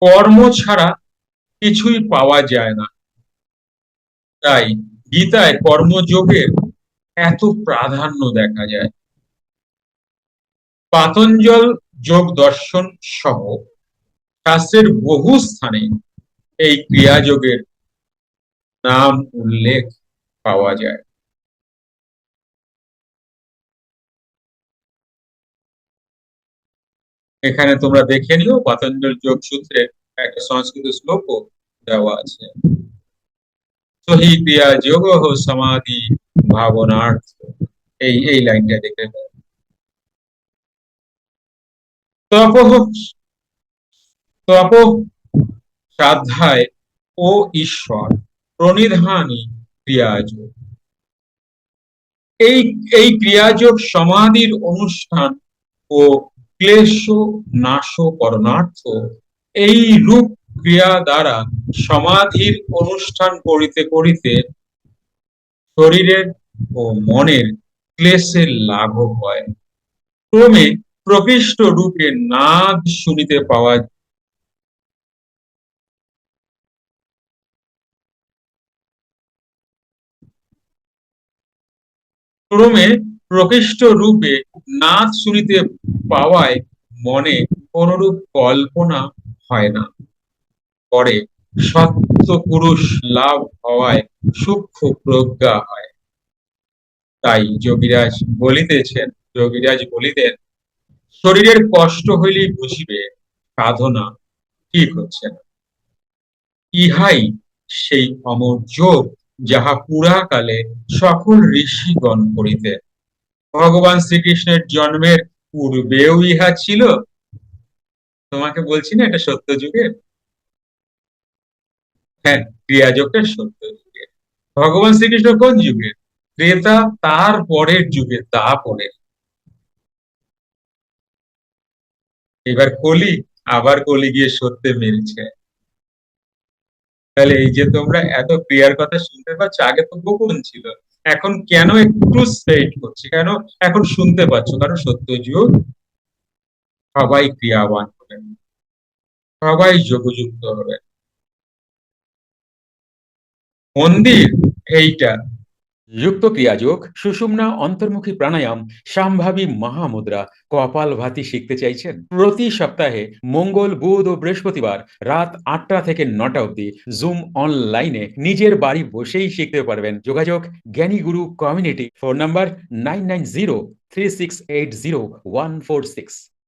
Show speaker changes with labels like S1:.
S1: কর্ম ছাড়া কিছুই পাওয়া যায় না। তাই গীতায় কর্মযোগের এত প্রাধান্য দেখা যায়। পাতঞ্জল যোগ দর্শন সহ শাস্ত্রের বহু স্থানে এই ক্রিয়াযোগের নাম উল্লেখ পাওয়া যায়। এখানে তোমরা দেখে নিও, পাতঞ্জল যোগ সূত্রে একটা সংস্কৃত শ্লোকও দেওয়া আছে। সহি ক্রিয়া যোগ সমাধি ভাবনার্থ, এই লাইনটা দেখে নাও। তপ তপ শ্রাদ্ধায় ও ঈশ্বর প্রণিধানী ক্রিয়াযোগ। এই এই ক্রিয়াযোগ সমাধির অনুষ্ঠান ও ক্লেশ নাশ করণার্থ। এই রূপ ক্রিয়া দ্বারা সমাধির অনুষ্ঠান করিতে করিতে শরীরের ও মনের ক্লেশের লাঘব হয়। ক্রমে প্রকৃষ্ট রূপে নাদ শুনিতে পাওয়া। ক্রমে প্রকৃষ্ট রূপে নাদ শুনিতে পাওয়ায় মনে কোনরূপ কল্পনা হয় না। পরে সত্য পুরুষ লাভ হওয়ায় সূক্ষ্ম প্রজ্ঞা হয়। তাই যোগীরাজ বলিতেন, শরীরের কষ্ট হইলেই বুঝিবে সাধনা ঠিক হচ্ছে না। ইহাই সেই অমর যোগ, যাহা পুরাকালে সকল ঋষিগণ করিতেন। ভগবান শ্রীকৃষ্ণের জন্মের পূর্বেও ইহা ছিল। তোমাকে বলছি না এটা সত্য যুগের। হ্যাঁ, ক্রিয়াযোগটা সত্য যুগের। ভগবান শ্রীকৃষ্ণ কোন যুগের? ত্রেতা, তার পরের যুগে, তা পরে। এবার কলি, আবার কলি গিয়ে সত্যে মিলছে। তাহলে এই যে তোমরা এত ক্রিয়ার কথা শুনতে পাচ্ছ, আগে তো গোপন ছিল, এখন কেন একটু স্প্রেড করছে, কেন এখন শুনতে পাচ্ছ? কারণ সত্য যুগ, সবাই ক্রিয়াবান হবে, সবাই যোগযুক্ত হবে। মন্দির এইটা।
S2: যুক্ত ক্রিয়াযোগ, সুষুম্না অন্তর্মুখী প্রাণায়াম, সম্ভাবী মহামুদ্রা, কপালভাতি শিখতে চাইছেন? প্রতি সপ্তাহে মঙ্গল, বুধ ও বৃহস্পতিবার রাত 8টা থেকে 9টা অবধি জুম অনলাইনে নিজের বাড়ি বসেই শিখতে পারবেন। যোগাযোগ জ্ঞানী গুরু কমিউনিটি, ফোন নাম্বার 9903680146।